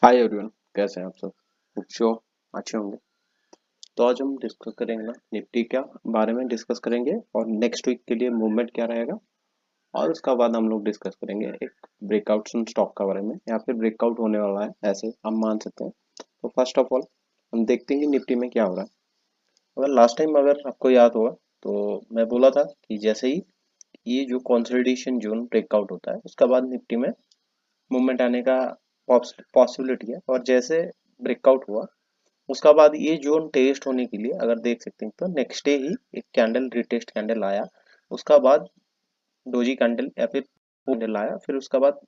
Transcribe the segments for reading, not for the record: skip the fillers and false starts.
Hi everyone, कैसे हैं आप सब। अच्छे अच्छे होंगे। तो आज हम डिस्कस करेंगे ना निफ्टी क्या बारे में डिस्कस करेंगे और नेक्स्ट वीक के लिए मूवमेंट क्या रहेगा। और उसका बाद हम लोग डिस्कस करेंगे एक ब्रेकआउट स्टॉक का बारे में, या फिर ब्रेकआउट होने वाला है ऐसे हम मान सकते हैं। तो फर्स्ट ऑफ ऑल हम देखते हैं कि निफ्टी में क्या हो रहा है। अगर लास्ट टाइम अगर आपको याद होगा तो मैं बोला था कि जैसे ही ये जो कंसोलिडेशन जोन ब्रेकआउट होता है उसका बाद निफ्टी में मूवमेंट आने का पॉसिबिलिटी है। और जैसे ब्रेकआउट हुआ उसका बाद ये जोन टेस्ट होने के लिए अगर देख सकते हैं तो नेक्स्ट डे ही एक कैंडल रिटेस्ट कैंडल आया। उसका बाद डोजी कैंडल या फिर कैंडल आया, फिर उसका बाद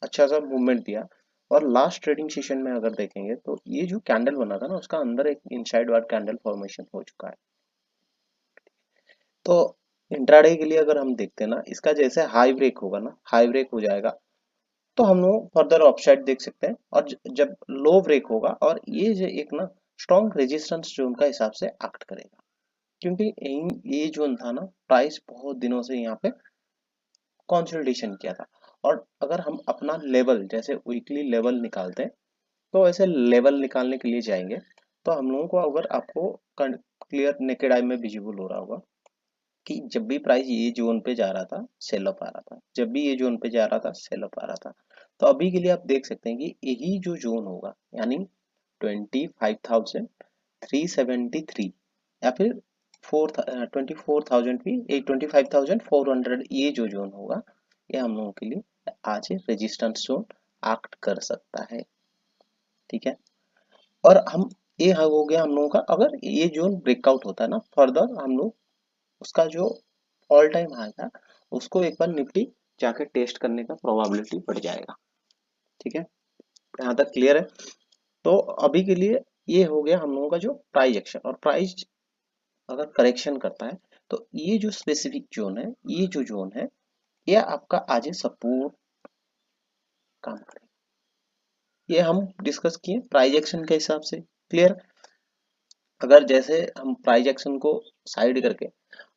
अच्छा सा मूवमेंट दिया। और लास्ट ट्रेडिंग सेशन में अगर देखेंगे तो ये जो कैंडल बना था ना उसका अंदर एक इनसाइड वार्ड कैंडल फॉर्मेशन हो चुका है। तो इंट्राडे के लिए अगर हम देखते हैं ना, इसका जैसे हाई ब्रेक होगा ना, हाई ब्रेक हो जाएगा तो हम लोग फर्दर अपसाइड देख सकते हैं। और जब लो ब्रेक होगा और ये जो एक ना स्ट्रॉन्ग रेजिस्टेंस जोन का हिसाब से एक्ट करेगा, क्योंकि ये जोन था ना, प्राइस बहुत दिनों से यहाँ पे कंसोलिडेशन किया था। और अगर हम अपना लेवल जैसे वीकली लेवल निकालते हैं तो ऐसे लेवल निकालने के लिए जाएंगे तो हम लोगों को, अगर आपको क्लियर नेकेड आई में विजिबल हो रहा होगा कि जब भी प्राइस ये जोन पे जा रहा था सेल ऑफ आ रहा था, जब भी ये जोन पे जा रहा था सेल ऑफ आ रहा था। तो अभी के लिए आप देख सकते हैं कि यही जो जोन होगा यानी 25,373 या फिर 24,000 भी, 25,400, ये जो जोन होगा ये हम लोगों के लिए आज रेजिस्टेंस जोन एक्ट कर सकता है। ठीक है। और हम ये हो गया हम लोगों का, अगर ये जोन ब्रेकआउट होता है ना फर्दर हम लोग उसका जो ऑल टाइम हाई था उसको एक बार निफ्टी जाके टेस्ट करने का प्रोबेबिलिटी बढ़ जाएगा। ठीक है, यहाँ तक क्लियर है। तो अभी के लिए ये हो गया हम लोगों का जो प्राइस एक्शन। और प्राइस अगर करेक्शन करता है तो ये जो स्पेसिफिक जोन है, ये जो जोन है ये आपका आज सपोर्ट काम करेगा। ये हम डिस्कस किए प्राइस एक्शन के हिसाब से। क्लियर। अगर जैसे हम प्राइस एक्शन को साइड करके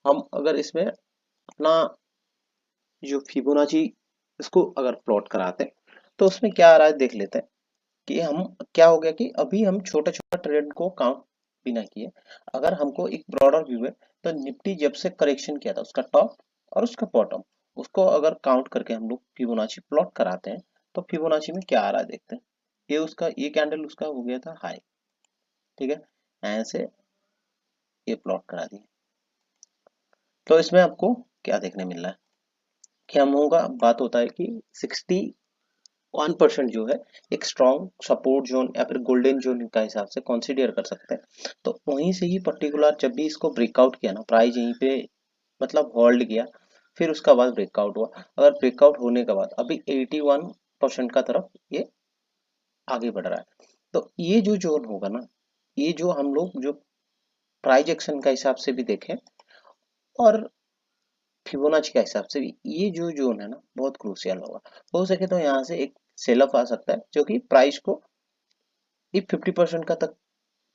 हम अगर इसमें अपना जो फिबोनाची इसको अगर प्लॉट कराते हैं तो उसमें क्या आ रहा है देख लेते हैं कि हम क्या हो गया कि अभी हम छोटा छोटा ट्रेड को काउंट बिना किए, अगर हमको एक ब्रॉडर व्यू है तो निफ्टी जब से करेक्शन किया था उसका टॉप और उसका बॉटम, उसको अगर काउंट करके हम लोग फिबोनाची प्लॉट कराते हैं तो फिबोनाची में क्या आ रहा है देखते हैं। ये उसका ये कैंडल उसका हो गया था हाई। ठीक है, ऐसे ये प्लॉट करा दिए। तो इसमें आपको क्या देखने मिल रहा है कि हम लोगों का बात होता है कि 1% जो है एक स्ट्रॉन्ग सपोर्ट जोन या फिर गोल्डन जोन का हिसाब से कंसीडर कर सकते हैं। तो वहीं से ही पर्टिकुलर जब भी इसको ब्रेकआउट किया ना प्राइस यहीं पे मतलब होल्ड किया, फिर उसका बाद ब्रेकआउट हुआ। अगर ब्रेकआउट होने के बाद अभी 81% का तरफ ये आगे बढ़ रहा है। तो ये जो जोन होगा ना, ये जो हम लोग जो प्राइस एक्शन का हिसाब से भी देखें और फिबोनाची का हिसाब से भी, ये जो जोन है ना बहुत क्रूशियल होगा। हो सके तो यहाँ से एक सेल ऑफ आ सकता है जो कि प्राइस को 50% का तक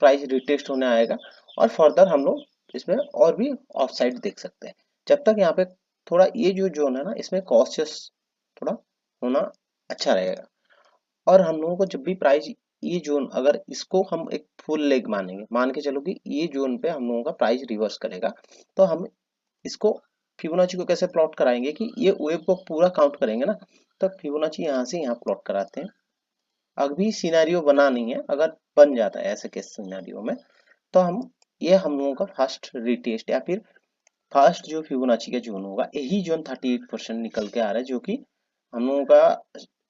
प्राइस रिटेस्ट होने आएगा। और फर्दर हम लोग इसमें और भी ऑफ साइड देख सकते हैं। जब तक यहाँ पे थोड़ा ये जो जोन है ना इसमें कॉशियस थोड़ा होना अच्छा रहेगा। और हम लोगों को जब भी प्राइस ये जोन, अगर इसको हम एक फुल लेग मानेंगे, मान के चलो कि ये जोन पे हम लोगों का प्राइस रिवर्स करेगा, तो हम इसको फिबोनाची को कैसे प्लॉट कराएंगे कि ये वेव को पूरा काउंट करेंगे ना, तो फिबोनाची यहाँ से यहाँ प्लॉट कराते हैं। अभी सिनेरियो बना नहीं है, अगर बन जाता है ऐसे केस सिनेरियो में तो हम ये हम लोगों का फर्स्ट रिटेस्ट या फिर फर्स्ट जो फिबोनाची का जोन होगा, यही जोन 38% निकल के आ रहा है, जो कि हम लोगों का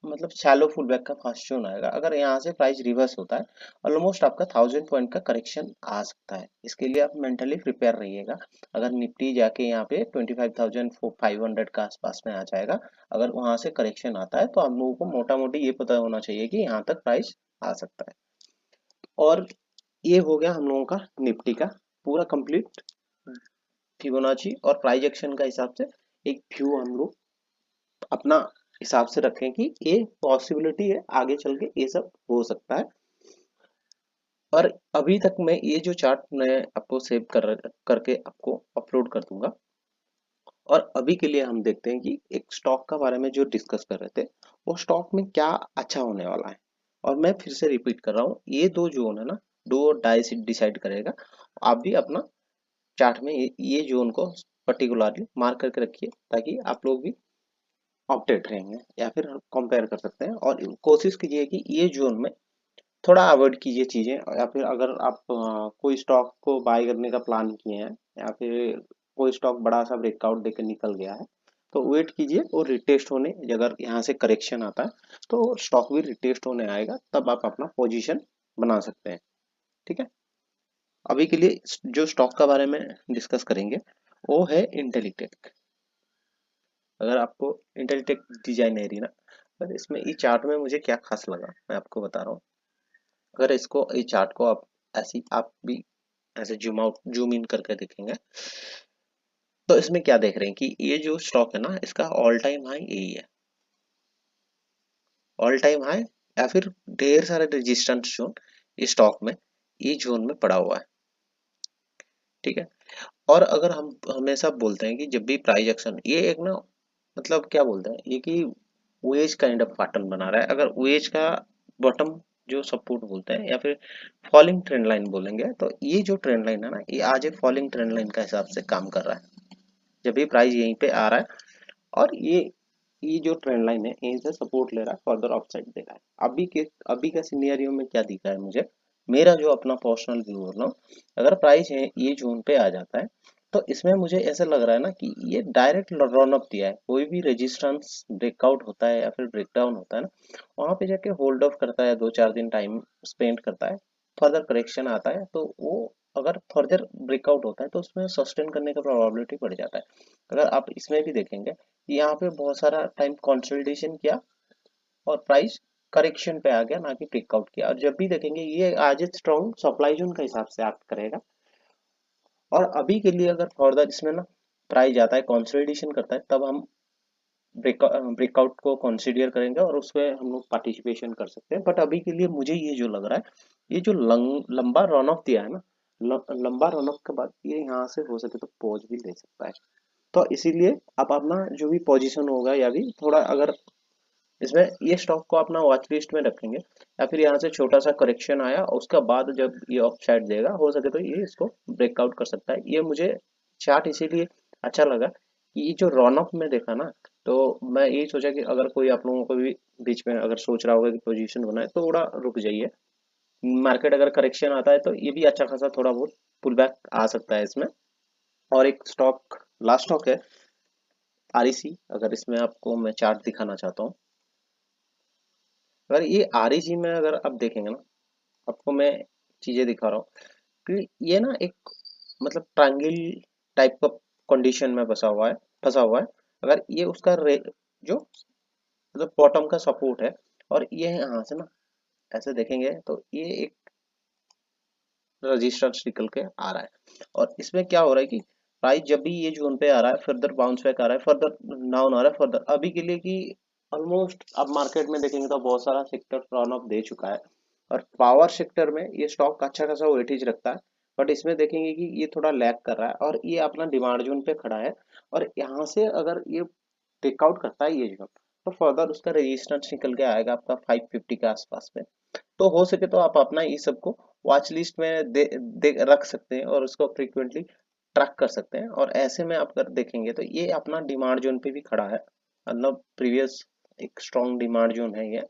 मतलब शैलो फुल बैक का फर्स्ट जोन आएगा। अगर यहाँ से प्राइस रिवर्स होता है ऑलमोस्ट आपका 1000 पॉइंट का करेक्शन आ सकता है। इसके लिए आप मेंटली प्रिपेयर रहिएगा। अगर निफ्टी जाके यहाँ पे 25,500 का आसपास में आ जाएगा, अगर वहां से करेक्शन आता है तो हम लोगों को मोटा मोटी ये पता होना चाहिए कि यहाँ तक प्राइस आ सकता है। और ये हो गया हम लोगों का निफ्टी का पूरा कंप्लीट फिबोनाची और प्राइस एक्शन का हिसाब से एक व्यू हम लोग अपना हिसाब से रखें कि ये पॉसिबिलिटी है आगे चल के ये सब हो सकता है। और अभी तक मैं ये जो चार्ट मैं आपको सेव करके आपको अपलोड कर दूंगा। और अभी के लिए हम देखते हैं कि एक स्टॉक का बारे में जो डिस्कस कर रहे थे वो स्टॉक में क्या अच्छा होने वाला है। और मैं फिर से रिपीट कर रहा हूँ, ये दो जोन है ना, डू और डाई डिसाइड करेगा। आप भी अपना चार्ट में ये जोन को पर्टिकुलरली मार्क करके रखिए, ताकि आप लोग भी अपडेट रहेंगे या फिर कंपेयर कर सकते हैं। और कोशिश कीजिए कि ये जोन में थोड़ा अवॉइड कीजिए चीज़ें, या फिर अगर आप कोई स्टॉक को बाय करने का प्लान किए हैं, या फिर कोई स्टॉक बड़ा सा ब्रेकआउट देकर निकल गया है, तो वेट कीजिए और रिटेस्ट होने, अगर यहाँ से करेक्शन आता है तो स्टॉक भी रिटेस्ट होने आएगा, तब आप अपना पोजीशन बना सकते हैं। ठीक है, अभी के लिए जो स्टॉक का बारे में डिस्कस करेंगे वो है इंटेलिटेक। अगर आपको इंटेलिटेक डिजाइन नहीं रही ना, पर इसमें ये चार्ट में मुझे क्या खास लगा मैं आपको बता रहा हूँ। अगर इसको, ये चार्ट को आप ऐसी आप भी ऐसे जूम आउट जूम इन करके देखेंगे, तो इसमें क्या देख रहे हैं कि ये जो स्टॉक है ना, इसका ऑल टाइम हाई यही है, ऑल टाइम हाई, या फिर ढेर सारे रेजिस्टेंस जोन इस स्टॉक में ये जोन में पड़ा हुआ है। ठीक है, और अगर हम हमेशा बोलते हैं कि जब भी प्राइस एक्शन, ये एक ना, मतलब क्या बोलते हैं ये, कि वेज काइंड ऑफ पैटर्न बना रहा है। अगर वेज का बॉटम जो सपोर्ट बोलते हैं, या फिर फॉलिंग ट्रेंड लाइन बोलेंगे, तो ये जो ट्रेंड लाइन है ना, ये आज एक फॉलिंग ट्रेंड लाइन का हिसाब से काम कर रहा है। जब भी प्राइस यहीं पे आ रहा है और ये जो ट्रेंड लाइन है यहीं से सपोर्ट ले रहा है, फर्दर अपसाइड दे रहा है। अभी का सिनेरियो में क्या दिखा है मुझे, मेरा जो अपना पर्सनल व्यू बोल रहा हूँ, अगर प्राइस है ये जोन पे आ जाता है, तो इसमें मुझे ऐसा लग रहा है ना कि ये डायरेक्ट रन अप दिया है। कोई भी रेजिस्टेंस ब्रेकआउट होता है या फिर ब्रेकडाउन होता है ना, वहां पे जाके होल्ड ऑफ करता है, 2-4 दिन टाइम स्पेंड करता है, फर्दर करेक्शन आता है, तो वो अगर फर्दर ब्रेकआउट होता है तो उसमें सस्टेन करने का प्रोबेबिलिटी बढ़ जाता है। अगर आप इसमें भी देखेंगे, यहाँ पे बहुत सारा टाइम कंसोलिडेशन किया और प्राइस करेक्शन पे आ गया, ना कि ब्रेकआउट किया। और जब भी देखेंगे ये आज स्ट्रॉन्ग सप्लाई जोन के हिसाब से एक्ट करेगा। और अभी के लिए अगर फर्दर इसमें ना प्राइस जाता है, कंसोलिडेशन करता है, तब हम ब्रेकआउट को कंसीडर करेंगे और उसमें हम लोग पार्टिसिपेशन कर सकते हैं। बट अभी के लिए मुझे ये जो लग रहा है, ये जो लंबा रन ऑफ दिया है ना, लंबा रन ऑफ के बाद ये यहाँ से हो सके तो पॉज भी ले सकता है। तो इसीलिए आप अपना जो भी पोजीशन होगा, या भी थोड़ा अगर इसमें ये स्टॉक को अपना वॉच लिस्ट में रखेंगे, या फिर यहाँ से छोटा सा करेक्शन आया उसका बाद जब ये अप साइड देगा, हो सके तो ये इसको ब्रेकआउट कर सकता है। ये मुझे चार्ट इसीलिए अच्छा लगा कि ये जो रन अप में देखा ना, तो मैं यही सोचा कि अगर कोई आप लोगों को भी बीच में अगर सोच रहा होगा कि पोजीशन बनाए, तो थोड़ा रुक जाइए। मार्केट अगर करेक्शन आता है तो ये भी अच्छा खासा थोड़ा बहुत पुल बैक आ सकता है इसमें। और एक स्टॉक, लास्ट स्टॉक है आरईसी। अगर इसमें आपको मैं चार्ट दिखाना चाहता हूँ, अगर ये आरईसी में अगर आप देखेंगे ना, आपको मैं चीजें दिखा रहा हूँ कि ये ना एक, मतलब ट्रायंगल टाइप का कंडीशन में फंसा हुआ है। अगर ये उसका जो मतलब बॉटम का सपोर्ट है, और ये यहाँ से ना ऐसे देखेंगे तो ये एक रजिस्टेंस निकल के आ रहा है। और इसमें क्या हो रहा है कि प्राइस जब भी ये जोन पे आ रहा है, फर्दर बाउंस बैक आ रहा है, फर्दर डाउन आ रहा है, फर्दर अभी के लिए कि ऑलमोस्ट अब मार्केट में देखेंगे तो बहुत सारा सेक्टर रन अप दे चुका है। और पावर सेक्टर में ये स्टॉक अच्छा खासा वेटेज रखता है, बट इसमें देखेंगे कि ये थोड़ा लैग कर रहा है और ये अपना डिमांड जोन पे खड़ा है। और यहाँ से अगर ये टेकआउट करता है ये जोन, तो फर्दर उसका रेजिस्टेंस निकल के आएगा आपका 550 के आसपास में। तो हो सके तो आप अपना ये सबको वॉच लिस्ट में दे रख सकते हैं और उसको फ्रीक्वेंटली ट्रैक कर सकते हैं। और ऐसे में आप अगर देखेंगे तो ये अपना डिमांड जोन पे भी खड़ा है, मतलब प्रीवियस एक स्ट्रॉन्ग डिमांड जोन है ये।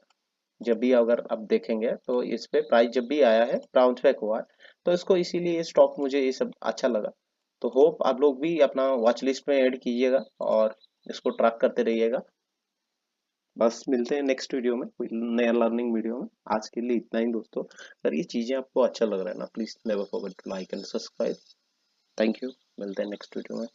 जब भी अगर आप देखेंगे तो इस पे प्राइस जब भी आया है, बाउंस बैक हुआ है, तो इसको इसीलिए ये स्टॉक मुझे ये सब अच्छा लगा। तो होप आप लोग भी अपना वॉच लिस्ट में ऐड कीजिएगा और इसको ट्रैक करते रहिएगा। बस मिलते हैं नेक्स्ट वीडियो में कोई नया लर्निंग वीडियो में। आज के लिए इतना ही दोस्तों। अगर ये चीज़ें आपको अच्छा लग रहा है ना, please never forget to like and subscribe. Thank you, मिलते हैं नेक्स्ट वीडियो में।